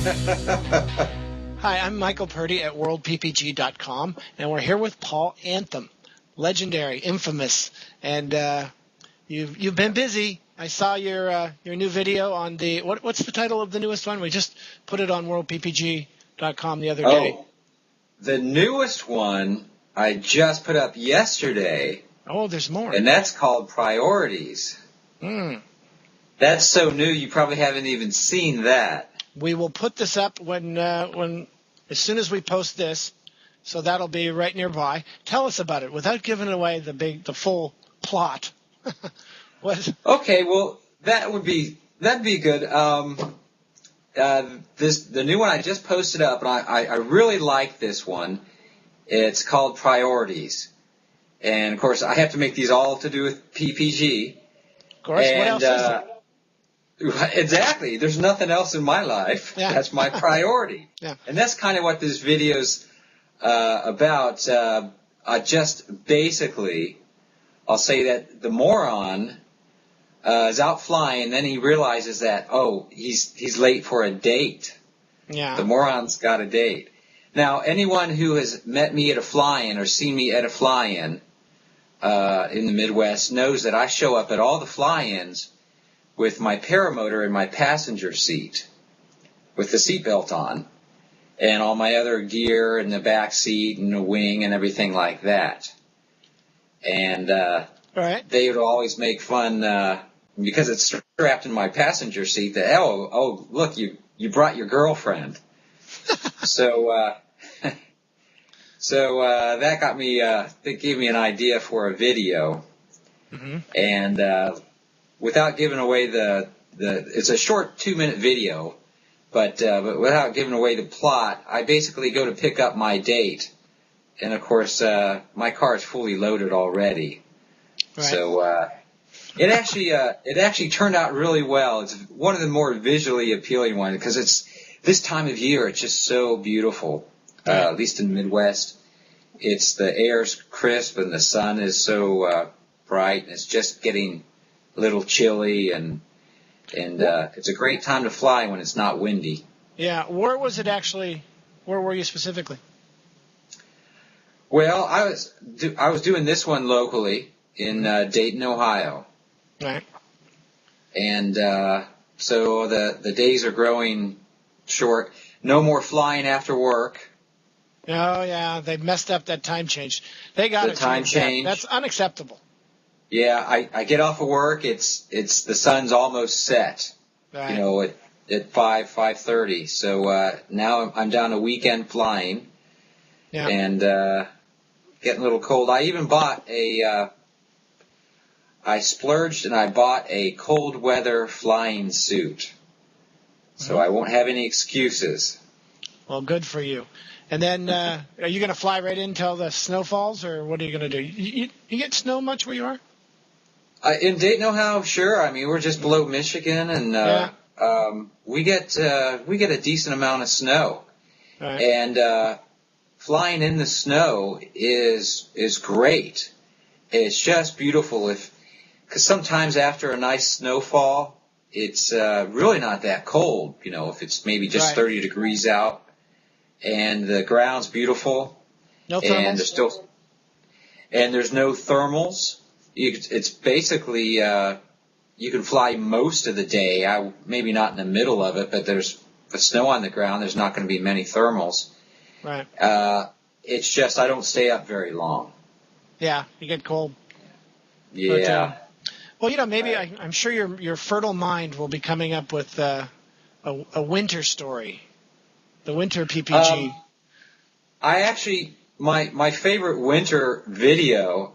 Hi, I'm Michael Purdy at worldppg.com, and we're here with Paul Anthem, legendary, infamous, and you've been busy. I saw your new video on the what's the title of the newest one? We just put it on worldppg.com the other day. Oh, the newest one I just put up yesterday. Oh, there's more. And that's called Priorities. That's so new you probably haven't even seen that. We will put this up when as soon as we post this, so that'll be right nearby. Tell us about it without giving away the full plot. Okay, well that'd be good. The new one I just posted up, and I really like this one. It's called Priorities, and of course I have to make these all to do with PPG. Of course, what else is there? Exactly. There's nothing else in my life. Yeah. That's my priority. Yeah. And that's kind of what this video's about. Just basically, I'll say that the moron is out flying, and then he realizes that, he's late for a date. Yeah. The moron's got a date. Now, anyone who has met me at a fly-in or seen me at a fly-in in the Midwest knows that I show up at all the fly-ins with my paramotor in my passenger seat, with the seatbelt on, and all my other gear in the back seat and the wing and everything like that. And Right. they would always make fun because it's strapped in my passenger seat. That look, you brought your girlfriend. So that got me. That gave me an idea for a video, and. Without giving away it's a short 2-minute video, but without giving away the plot, I basically go to pick up my date, and of course my car is fully loaded already. Right. So it actually turned out really well. It's one of the more visually appealing ones because it's this time of year. It's just so beautiful, at least in the Midwest. The air's crisp and the sun is so bright, and it's just getting a little chilly, and it's a great time to fly when it's not windy. Yeah. Where was it actually? Where were you specifically? Well, I was doing this one locally in Dayton, Ohio. Right. And so the days are growing short. No more flying after work. Oh yeah, they messed up that time change. They got the time change. That's unacceptable. Yeah, I get off of work. It's the sun's almost set. Right. At 5:30. So now I'm down to weekend flying. Yeah. And getting a little cold. I even bought I splurged and I bought a cold weather flying suit. So I won't have any excuses. Well, good for you. And then, are you going to fly right in until the snow falls, or what are you going to do? You get snow much where you are? In Dayton, Ohio, sure. I mean, we're just below Michigan, and we get a decent amount of snow. Right. And flying in the snow is great. It's just beautiful because sometimes after a nice snowfall, it's really not that cold. If it's maybe just 30 degrees out, and the ground's beautiful. No thermals. And there's no thermals. It's basically you can fly most of the day. Maybe not in the middle of it, but there's the snow on the ground. There's not going to be many thermals. Right. It's just I don't stay up very long. Yeah, you get cold. Yeah. But, well, maybe I'm sure your fertile mind will be coming up with a winter story, the winter PPG. I actually. My favorite winter video,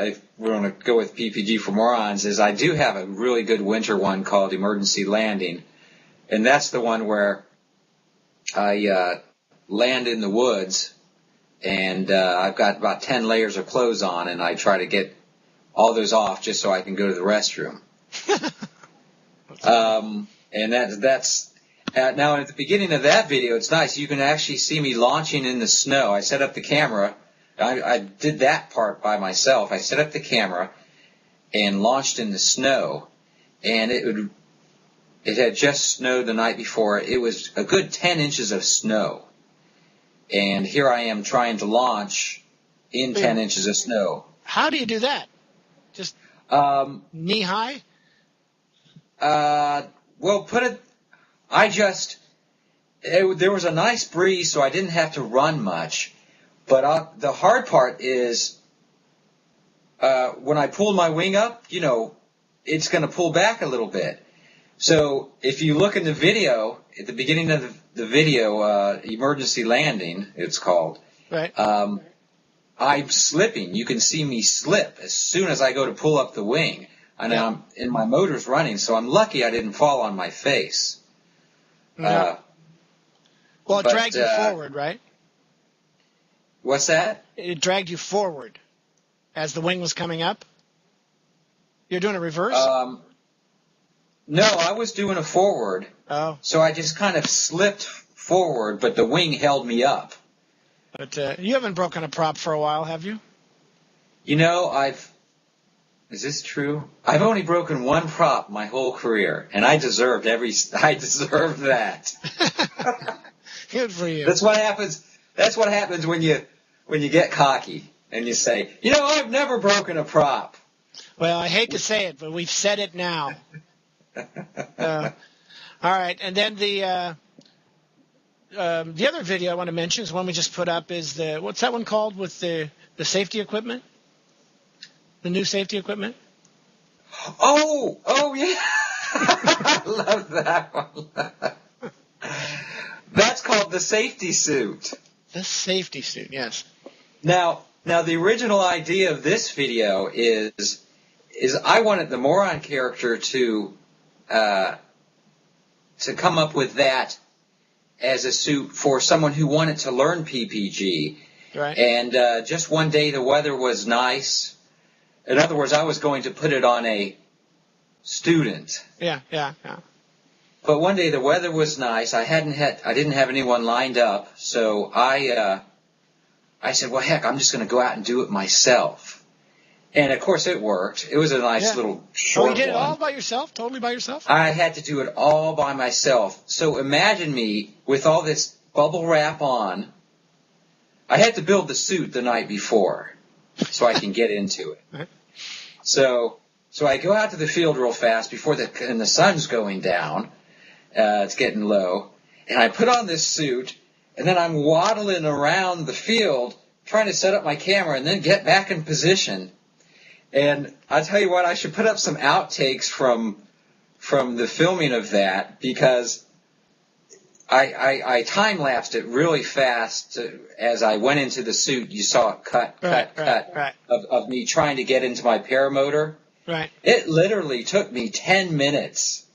if we're going to go with PPG for Morons, is I do have a really good winter one called Emergency Landing. And that's the one where I land in the woods, and I've got about 10 layers of clothes on, and I try to get all those off just so I can go to the restroom. And that's now, at the beginning of that video, it's nice. You can actually see me launching in the snow. I set up the camera. I did that part by myself. I set up the camera and launched in the snow. And it would it had just snowed the night before. It was a good 10 inches of snow. And here I am trying to launch in 10 inches of snow. How do you do that? Just knee high? Well, there was a nice breeze, so I didn't have to run much. But the hard part is when I pull my wing up, it's going to pull back a little bit. So if you look in the video, at the beginning of the video, emergency landing, it's called. Right. I'm slipping. You can see me slip as soon as I go to pull up the wing. And my motor's running, so I'm lucky I didn't fall on my face. Yeah. Well, it dragged you forward, right? What's that? It dragged you forward as the wing was coming up? You're doing a reverse? No, I was doing a forward. Oh. So I just kind of slipped forward, but the wing held me up. But you haven't broken a prop for a while, have you? Is this true? I've only broken one prop my whole career, and I deserved that. Good for you. That's what happens. That's what happens when you get cocky and you say, I've never broken a prop. Well, I hate to say it, but we've said it now. All right, and then the other video I want to mention is one we just put up. Is what's that one called with the safety equipment? The new safety equipment? Oh yeah. I love that one. That's called the safety suit. The safety suit, yes. Now the original idea of this video is I wanted the Moron character to come up with that as a suit for someone who wanted to learn PPG. Right. And just one day the weather was nice. In other words, I was going to put it on a student. Yeah. But one day the weather was nice. I didn't have anyone lined up, so I said, well, heck, I'm just going to go out and do it myself. And of course it worked. It was a nice little short one. Oh, you did it all by yourself? Totally by yourself? I had to do it all by myself. So imagine me with all this bubble wrap on. I had to build the suit the night before so I can get into it. Right. So I go out to the field real fast before the sun's going down. It's getting low. And I put on this suit, and then I'm waddling around the field trying to set up my camera and then get back in position. And I tell you what, I should put up some outtakes from the filming of that, because I time-lapsed it really fast as I went into the suit. You saw it cut of me trying to get into my paramotor. Right. It literally took me 10 minutes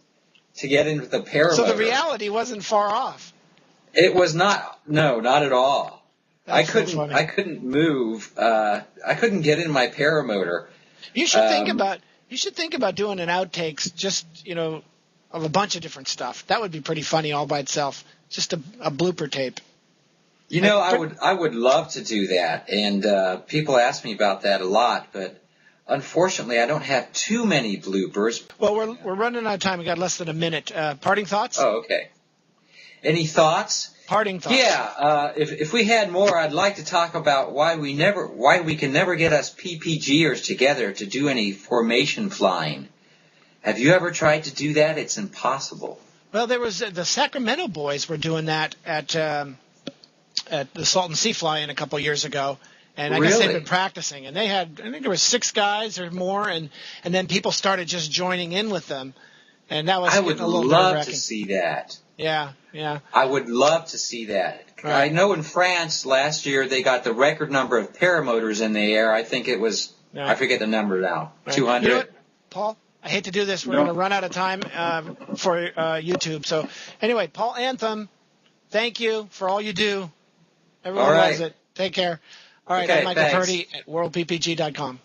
to get into the paramotor. So the reality wasn't far off. It was not. No, not at all. That's I couldn't move. I couldn't get in my paramotor. You should think about doing an outtakes, just of a bunch of different stuff. That would be pretty funny all by itself. Just a blooper tape. I would love to do that, and people ask me about that a lot, but unfortunately, I don't have too many bloopers. Well, we're running out of time. We got less than a minute. Parting thoughts? Oh, okay. Any thoughts? Parting thoughts. Yeah. If we had more, I'd like to talk about why we can never get us PPGers together to do any formation flying. Have you ever tried to do that? It's impossible. Well, there was the Sacramento boys were doing that at the Salton Sea Fly-In a couple years ago. And I guess they've been practicing, and I think there were 6 guys or more, and then people started just joining in with them, and that was I would love to see that. Yeah. I would love to see that. Right. I know in France last year they got the record number of paramotors in the air. I think it was, I forget the number now, 200. You know what, Paul? I hate to do this. We're going to run out of time for YouTube. So anyway, Paul Anthem, thank you for all you do. Everyone loves it. Take care. All right, I'm Michael Purdy at worldppg.com.